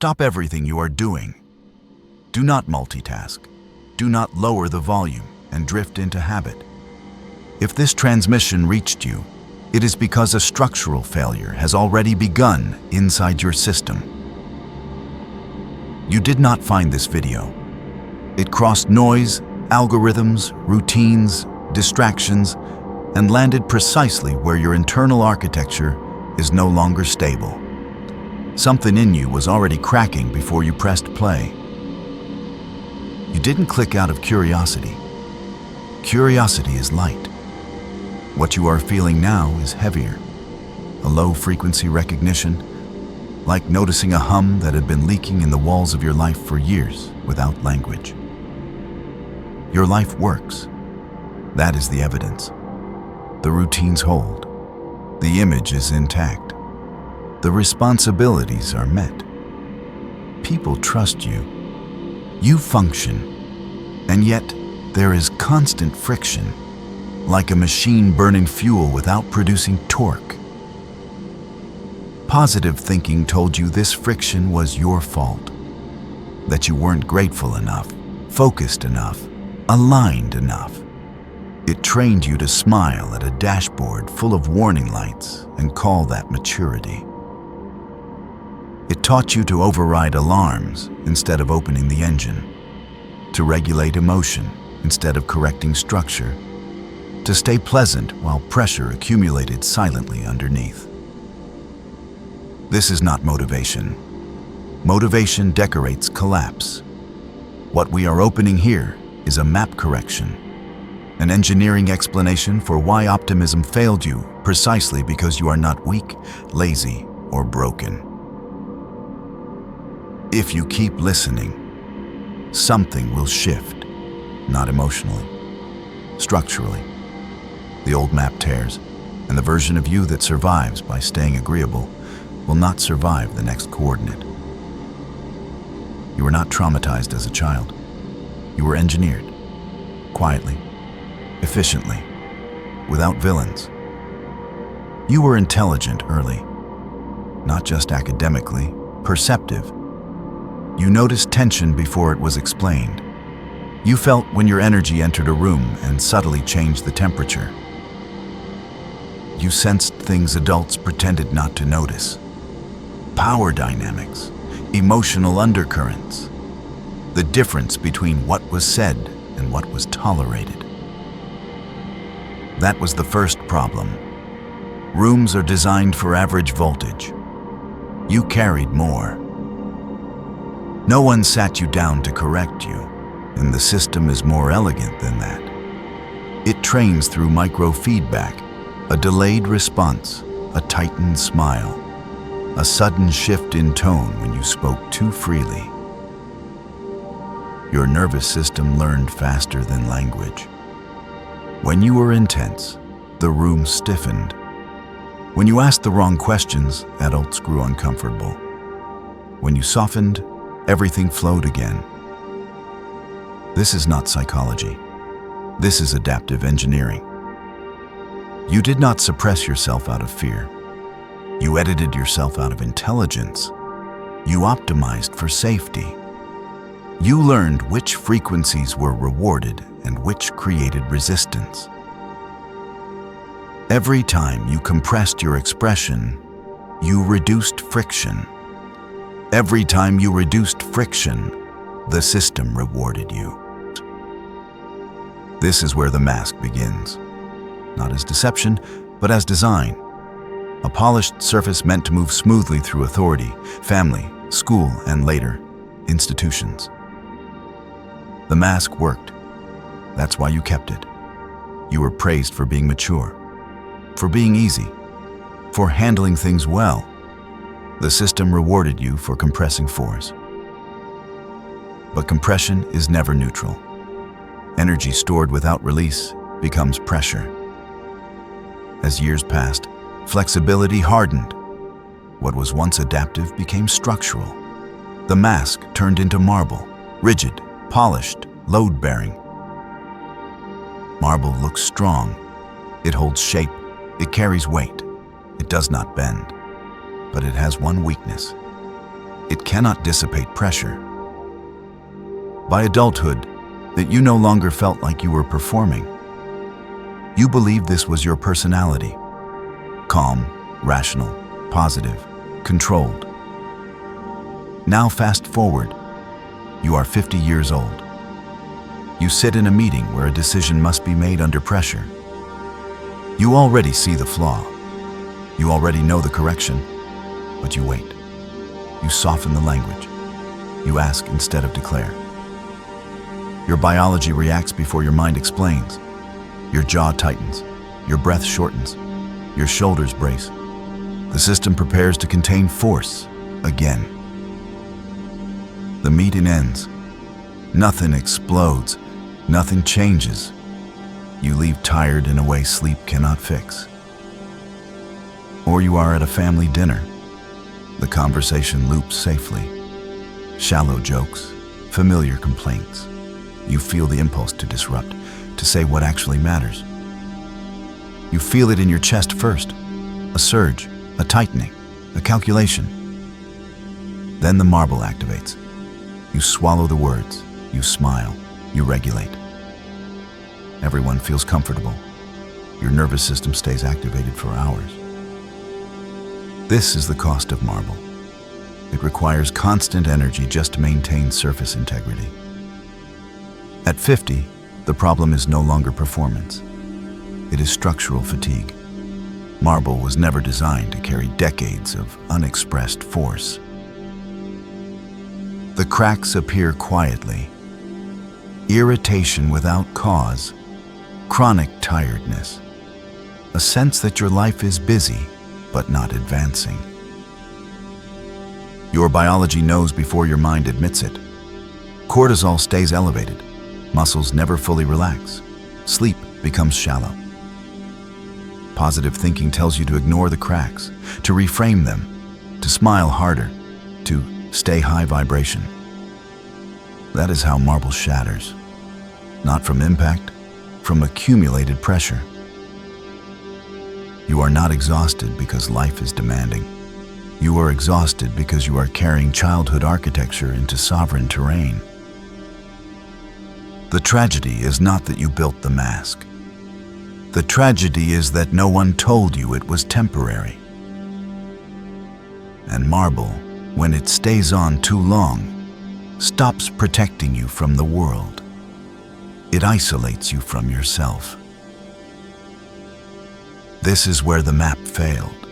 Stop everything you are doing. Do not multitask. Do not lower the volume and drift into habit. If this transmission reached you, it is because a structural failure has already begun inside your system. You did not find this video. It crossed noise, algorithms, routines, distractions, and landed precisely where your internal architecture is no longer stable. Something in you was already cracking before you pressed play. You didn't click out of curiosity. Curiosity is light. What you are feeling now is heavier, a low-frequency recognition, like noticing a hum that had been leaking in the walls of your life for years without language. Your life works. That is the evidence. The routines hold. The image is intact. The responsibilities are met. People trust you. You function. And yet, there is constant friction, like a machine burning fuel without producing torque. Positive thinking told you this friction was your fault, that you weren't grateful enough, focused enough, aligned enough. It trained you to smile at a dashboard full of warning lights and call that maturity. It taught you to override alarms instead of opening the engine, to regulate emotion instead of correcting structure, to stay pleasant while pressure accumulated silently underneath. This is not motivation. Motivation decorates collapse. What we are opening here is a map correction, an engineering explanation for why optimism failed you precisely because you are not weak, lazy, or broken. If you keep listening, something will shift, not emotionally, structurally. The old map tears, and the version of you that survives by staying agreeable will not survive the next coordinate. You were not traumatized as a child. You were engineered, quietly, efficiently, without villains. You were intelligent early, not just academically, perceptive. You noticed tension before it was explained. You felt when your energy entered a room and subtly changed the temperature. You sensed things adults pretended not to notice. Power dynamics, emotional undercurrents, the difference between what was said and what was tolerated. That was the first problem. Rooms are designed for average voltage. You carried more. No one sat you down to correct you, and the system is more elegant than that. It trains through microfeedback, a delayed response, a tightened smile, a sudden shift in tone when you spoke too freely. Your nervous system learned faster than language. When you were intense, the room stiffened. When you asked the wrong questions, adults grew uncomfortable. When you softened, everything flowed again. This is not psychology. This is adaptive engineering. You did not suppress yourself out of fear. You edited yourself out of intelligence. You optimized for safety. You learned which frequencies were rewarded and which created resistance. Every time you compressed your expression, you reduced friction. Every time you reduced friction, the system rewarded you. This is where the mask begins. Not as deception, but as design. A polished surface meant to move smoothly through authority, family, school, and later, institutions. The mask worked. That's why you kept it. You were praised for being mature, for being easy, for handling things well. The system rewarded you for compressing force. But compression is never neutral. Energy stored without release becomes pressure. As years passed, flexibility hardened. What was once adaptive became structural. The mask turned into marble, rigid, polished, load-bearing. Marble looks strong. It holds shape. It carries weight. It does not bend. But it has one weakness. it cannot dissipate pressure. By adulthood, that you no longer felt like you were performing. You believed this was your personality. Calm, rational, positive, controlled. Now fast forward. You are 50 years old. You sit in a meeting where a decision must be made under pressure. You already see the flaw. You already know the correction, but you wait. You soften the language. You ask instead of declare. Your biology reacts before your mind explains. Your jaw tightens. Your breath shortens. Your shoulders brace. The system prepares to contain force again. The meeting ends. Nothing explodes. Nothing changes. You leave tired in a way sleep cannot fix. Or you are at a family dinner. The conversation loops safely. Shallow jokes, familiar complaints. You feel the impulse to disrupt, to say what actually matters. You feel it in your chest first, a surge, a tightening, a calculation. Then the marble activates. You swallow the words, you smile, you regulate. Everyone feels comfortable. Your nervous system stays activated for hours. This is the cost of marble. It requires constant energy just to maintain surface integrity. At 50, the problem is no longer performance. It is structural fatigue. Marble was never designed to carry decades of unexpressed force. The cracks appear quietly. Irritation without cause, chronic tiredness, a sense that your life is busy but not advancing. Your biology knows before your mind admits it. Cortisol stays elevated. Muscles never fully relax. Sleep becomes shallow. Positive thinking tells you to ignore the cracks, to reframe them, to smile harder, to stay high vibration. That is how marble shatters. Not from impact, from accumulated pressure. You are not exhausted because life is demanding. You are exhausted because you are carrying childhood architecture into sovereign terrain. The tragedy is not that you built the mask. The tragedy is that no one told you it was temporary. And marble, when it stays on too long, stops protecting you from the world. It isolates you from yourself. This is where the map failed,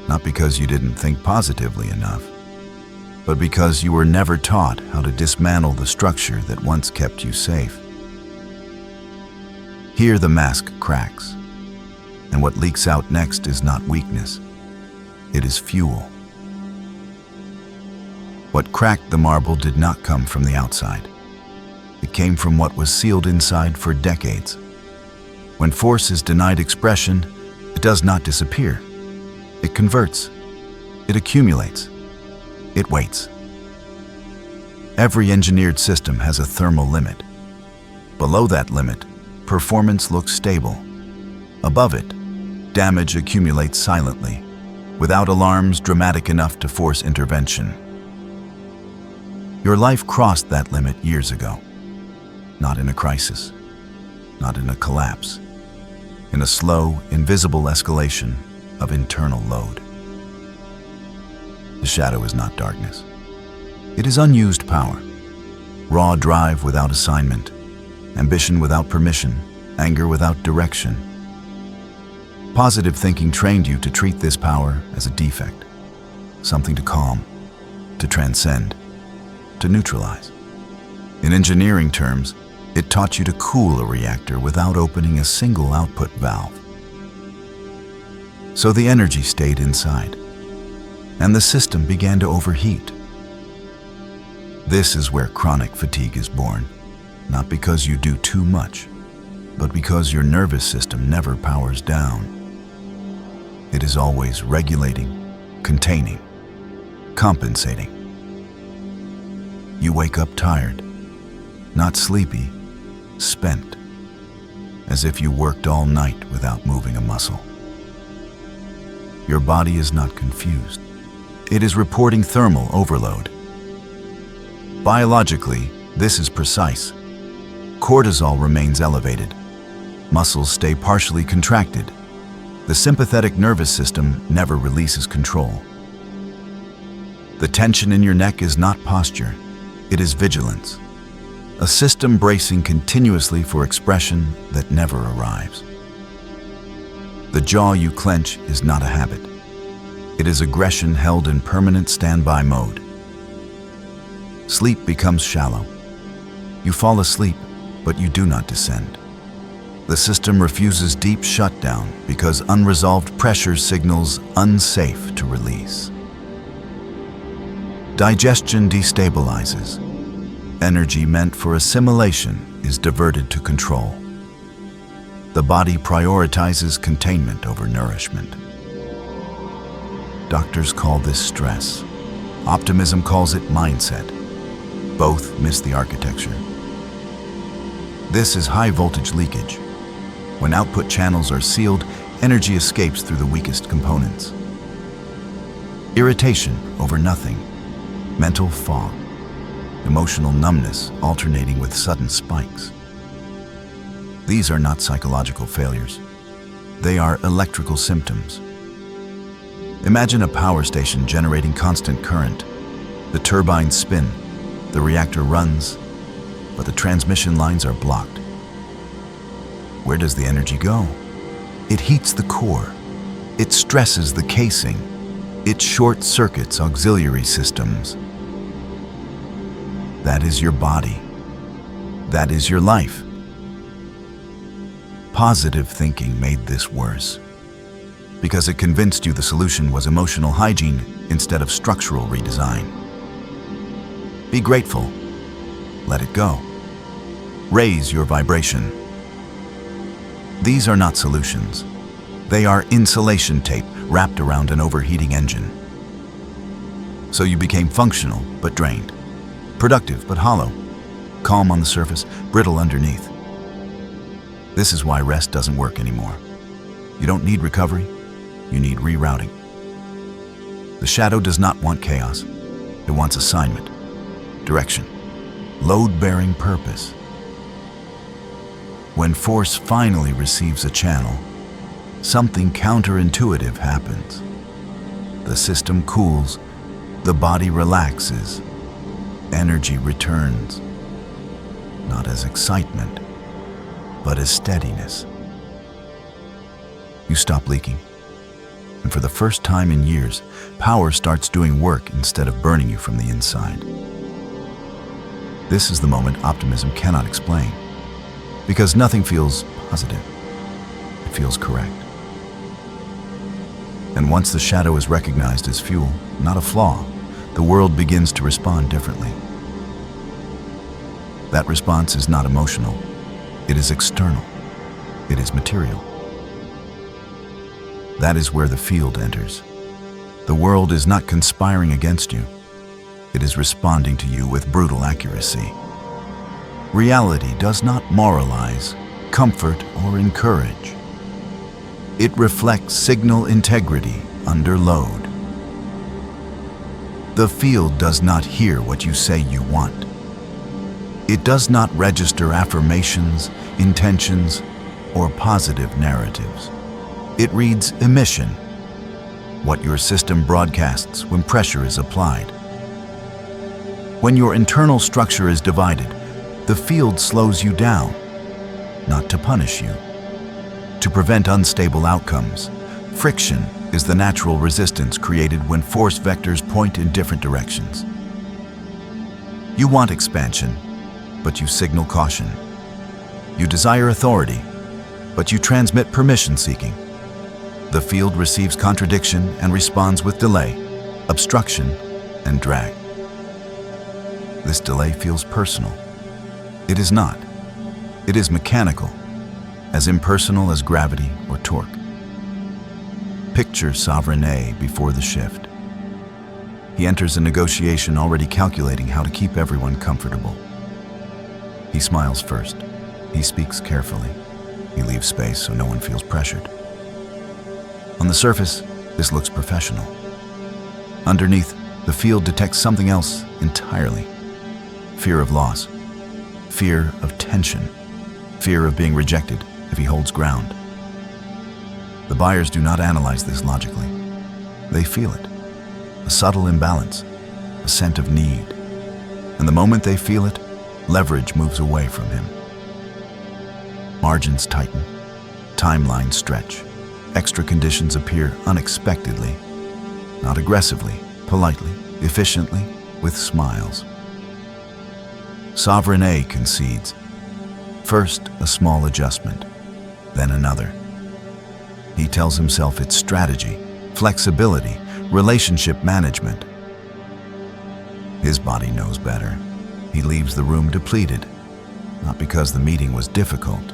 not because you didn't think positively enough, but because you were never taught how to dismantle the structure that once kept you safe. Here the mask cracks, and what leaks out next is not weakness, it is fuel. What cracked the marble did not come from the outside. It came from what was sealed inside for decades. When force is denied expression, it does not disappear. It converts. It accumulates. It waits. Every engineered system has a thermal limit. Below that limit, performance looks stable. Above it, damage accumulates silently, without alarms dramatic enough to force intervention. Your life crossed that limit years ago. Not in a crisis, not in a collapse, in a slow, invisible escalation of internal load. The shadow is not darkness. It is unused power, raw drive without assignment, ambition without permission, anger without direction. Positive thinking trained you to treat this power as a defect, something to calm, to transcend, to neutralize. In engineering terms, it taught you to cool a reactor without opening a single output valve. So the energy stayed inside, and the system began to overheat. This is where chronic fatigue is born, not because you do too much, but because your nervous system never powers down. It is always regulating, containing, compensating. You wake up tired, not sleepy, spent, as if you worked all night without moving a muscle. Your body is not confused. It is reporting thermal overload. Biologically, this is precise. Cortisol remains elevated. Muscles stay partially contracted. The sympathetic nervous system never releases control. The tension in your neck is not posture, it is vigilance. A system bracing continuously for expression that never arrives. The jaw you clench is not a habit. It is aggression held in permanent standby mode. Sleep becomes shallow. You fall asleep, but you do not descend. The system refuses deep shutdown because unresolved pressure signals unsafe to release. Digestion destabilizes. Energy meant for assimilation is diverted to control. The body prioritizes containment over nourishment. Doctors call this stress. Optimism calls it mindset. Both miss the architecture. This is high voltage leakage. When output channels are sealed, energy escapes through the weakest components. Irritation over nothing. Mental fog. Emotional numbness alternating with sudden spikes. These are not psychological failures. They are electrical symptoms. Imagine a power station generating constant current. The turbines spin, the reactor runs, but the transmission lines are blocked. Where does the energy go? It heats the core. It stresses the casing. It short circuits auxiliary systems. That is your body. That is your life. Positive thinking made this worse, because it convinced you the solution was emotional hygiene instead of structural redesign. Be grateful. Let it go. Raise your vibration. These are not solutions. They are insulation tape wrapped around an overheating engine. So you became functional but drained, productive but hollow, calm on the surface, brittle underneath. This is why rest doesn't work anymore. You don't need recovery, you need rerouting. The shadow does not want chaos. It wants assignment, direction, load-bearing purpose. When force finally receives a channel, something counterintuitive happens. The system cools, the body relaxes, energy returns, not as excitement, but as steadiness. You stop leaking, and for the first time in years, power starts doing work instead of burning you from the inside. This is the moment optimism cannot explain, because nothing feels positive. It feels correct. And once the shadow is recognized as fuel, not a flaw, the world begins to respond differently. That response is not emotional. It is external. It is material. That is where the field enters. The world is not conspiring against you. It is responding to you with brutal accuracy. Reality does not moralize, comfort, or encourage. It reflects signal integrity under load. The field does not hear what you say you want. It does not register affirmations, intentions, or positive narratives. It reads emission, what your system broadcasts when pressure is applied. When your internal structure is divided, the field slows you down, not to punish you, to prevent unstable outcomes. Friction is the natural resistance created when force vectors point in different directions. You want expansion, but you signal caution. You desire authority, but you transmit permission-seeking. The field receives contradiction and responds with delay, obstruction, and drag. This delay feels personal. It is not. It is mechanical, as impersonal as gravity or torque. Picture Sovereign A before the shift. He enters a negotiation already calculating how to keep everyone comfortable. He smiles first. He speaks carefully. He leaves space so no one feels pressured. On the surface, this looks professional. Underneath, the field detects something else entirely. Fear of loss, fear of tension, fear of being rejected if he holds ground. The buyers do not analyze this logically. They feel it, a subtle imbalance, a scent of need. And the moment they feel it, leverage moves away from him. Margins tighten, timelines stretch, extra conditions appear unexpectedly, not aggressively, politely, efficiently, with smiles. Sovereign A concedes. First, a small adjustment, then another. He tells himself it's strategy, flexibility, relationship management. His body knows better. He leaves the room depleted, not because the meeting was difficult,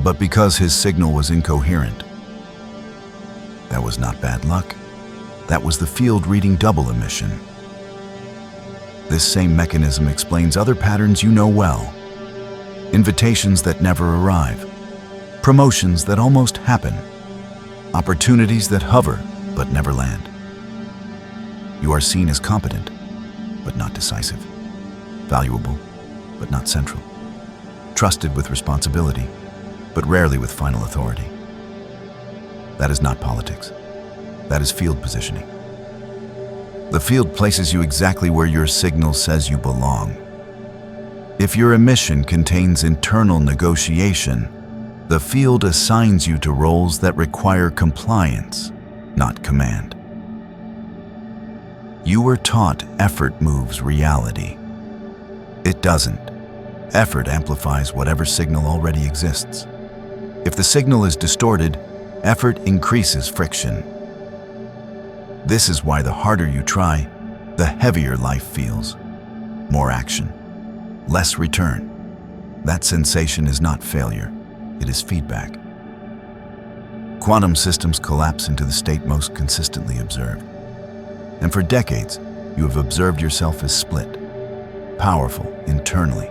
but because his signal was incoherent. That was not bad luck. That was the field reading double emission. This same mechanism explains other patterns you know well. Invitations that never arrive, promotions that almost happen, opportunities that hover but never land. You are seen as competent, but not decisive, valuable, but not central, trusted with responsibility, but rarely with final authority. That is not politics. That is field positioning. The field places you exactly where your signal says you belong. If your emission contains internal negotiation, the field assigns you to roles that require compliance, not command. You were taught effort moves reality. It doesn't. Effort amplifies whatever signal already exists. If the signal is distorted, effort increases friction. This is why the harder you try, the heavier life feels. More action, less return. That sensation is not failure, it is feedback. Quantum systems collapse into the state most consistently observed. And for decades, you have observed yourself as split, powerful internally,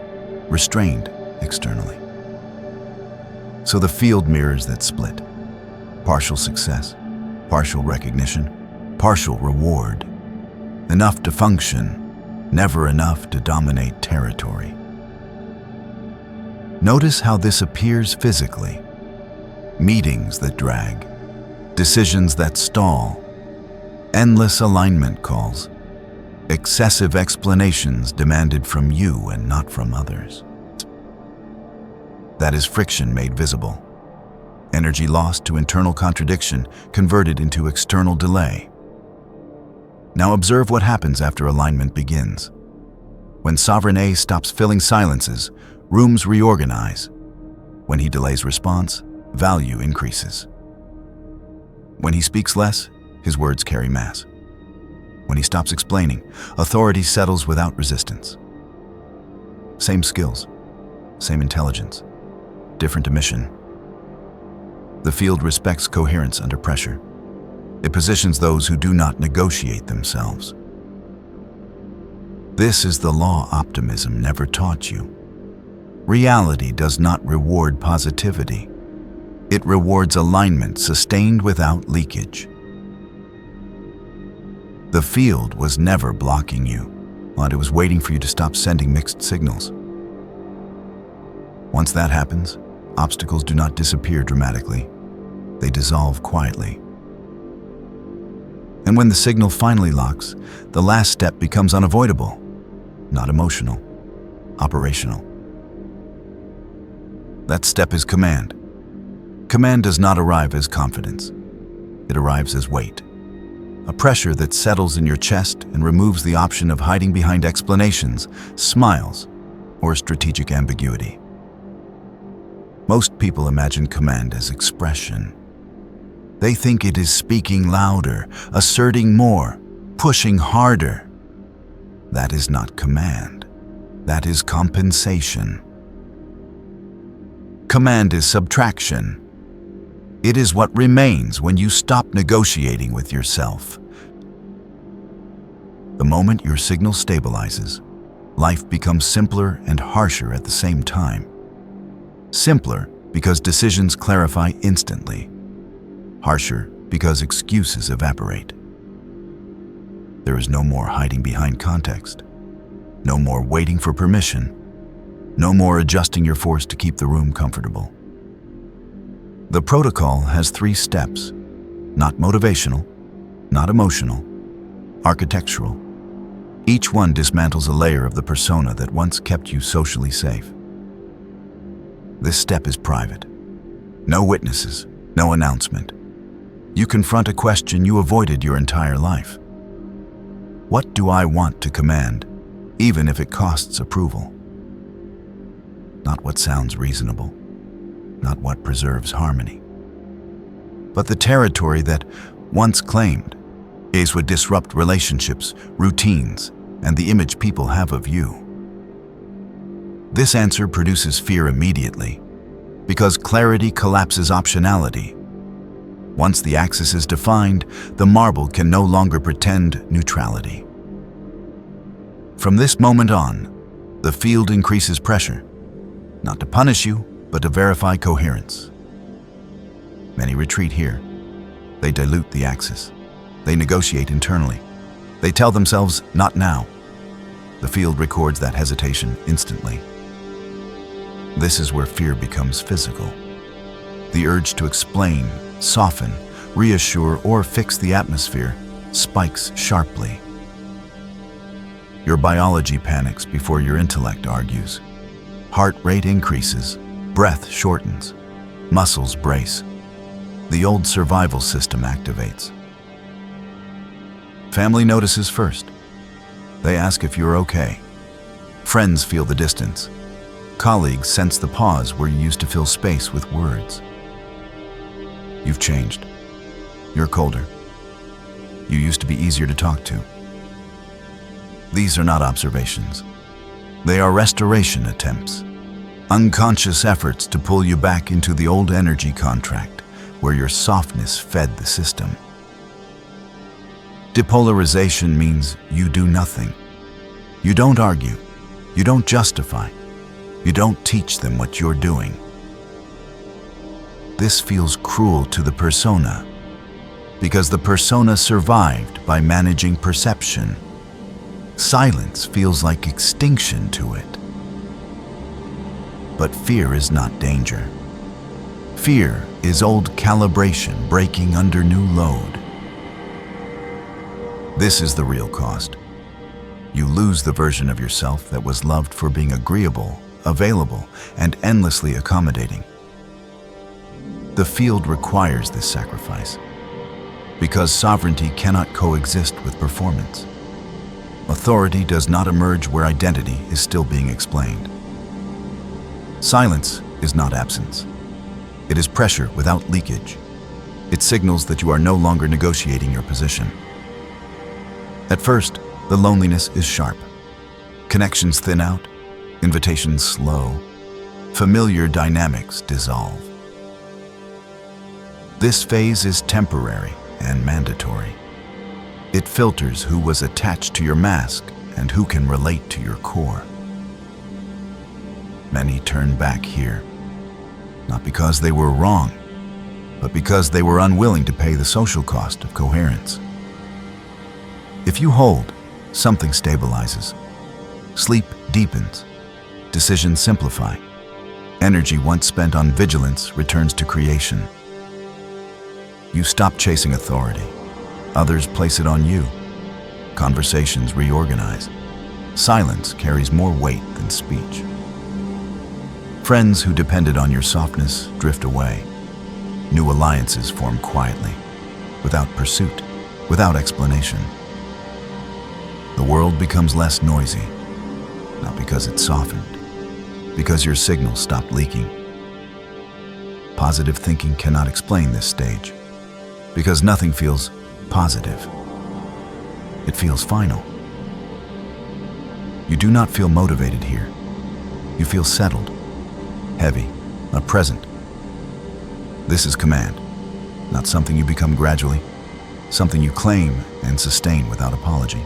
restrained externally. So the field mirrors that split. Partial success, partial recognition, partial reward. Enough to function, never enough to dominate territory. Notice how this appears physically. Meetings that drag, decisions that stall, endless alignment calls, excessive explanations demanded from you and not from others. That is friction made visible. Energy lost to internal contradiction, converted into external delay. Now observe what happens after alignment begins. When Sovereign A stops filling silences, rooms reorganize. When he delays response, value increases. When he speaks less, his words carry mass. When he stops explaining, authority settles without resistance. Same skills, same intelligence, different emission. The field respects coherence under pressure. It positions those who do not negotiate themselves. This is the law optimism never taught you. Reality does not reward positivity. It rewards alignment sustained without leakage. The field was never blocking you, while it was waiting for you to stop sending mixed signals. Once that happens, obstacles do not disappear dramatically. They dissolve quietly. And when the signal finally locks, the last step becomes unavoidable, not emotional, operational. That step is command. Command does not arrive as confidence. It arrives as weight. A pressure that settles in your chest and removes the option of hiding behind explanations, smiles, or strategic ambiguity. Most people imagine command as expression. They think it is speaking louder, asserting more, pushing harder. That is not command. That is compensation. Command is subtraction. It is what remains when you stop negotiating with yourself. The moment your signal stabilizes, life becomes simpler and harsher at the same time. Simpler because decisions clarify instantly. Harsher because excuses evaporate. There is no more hiding behind context, no more waiting for permission, no more adjusting your force to keep the room comfortable. The protocol has 3 steps, not motivational, not emotional, architectural. Each one dismantles a layer of the persona that once kept you socially safe. This step is private. No witnesses, no announcement. You confront a question you avoided your entire life. What do I want to command, even if it costs approval? Not what sounds reasonable, not what preserves harmony, but the territory that, once claimed, is would disrupt relationships, routines, and the image people have of you. This answer produces fear immediately, because clarity collapses optionality. Once the axis is defined, the marble can no longer pretend neutrality. From this moment on, the field increases pressure, not to punish you, but to verify coherence. Many retreat here. They dilute the axis. They negotiate internally. They tell themselves, not now. The field records that hesitation instantly. This is where fear becomes physical. The urge to explain, soften, reassure, or fix the atmosphere spikes sharply. Your biology panics before your intellect argues. Heart rate increases, breath shortens, muscles brace. The old survival system activates. Family notices first. They ask if you're okay. Friends feel the distance. Colleagues sense the pause where you used to fill space with words. You've changed. You're colder. You used to be easier to talk to. These are not observations. They are restoration attempts. Unconscious efforts to pull you back into the old energy contract where your softness fed the system. Depolarization means you do nothing. You don't argue. You don't justify. You don't teach them what you're doing. This feels cruel to the persona, because the persona survived by managing perception. Silence feels like extinction to it. But fear is not danger. Fear is old calibration breaking under new load. This is the real cost. You lose the version of yourself that was loved for being agreeable, available, and endlessly accommodating. The field requires this sacrifice, because sovereignty cannot coexist with performance. Authority does not emerge where identity is still being explained. Silence is not absence. It is pressure without leakage. It signals that you are no longer negotiating your position. At first, the loneliness is sharp. Connections thin out, invitations slow, familiar dynamics dissolve. This phase is temporary and mandatory. It filters who was attached to your mask and who can relate to your core. Many turn back here, not because they were wrong, but because they were unwilling to pay the social cost of coherence. If you hold, something stabilizes. Sleep deepens. Decisions simplify. Energy once spent on vigilance returns to creation. You stop chasing authority. Others place it on you. Conversations reorganize. Silence carries more weight than speech. Friends who depended on your softness drift away. New alliances form quietly, without pursuit, without explanation. The world becomes less noisy, not because it's softened, because your signal stopped leaking. Positive thinking cannot explain this stage, because nothing feels positive. It feels final. You do not feel motivated here. You feel settled, heavy, not present. This is command, not something you become gradually, something you claim and sustain without apology.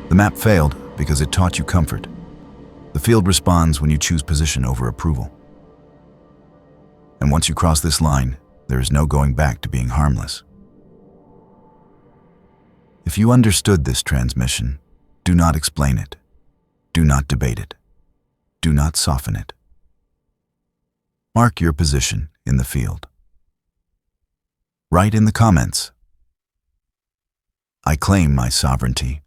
The map failed because it taught you comfort. The field responds when you choose position over approval. And once you cross this line, there is no going back to being harmless. If you understood this transmission, do not explain it. Do not debate it. Do not soften it. Mark your position in the field. Write in the comments, I claim my sovereignty.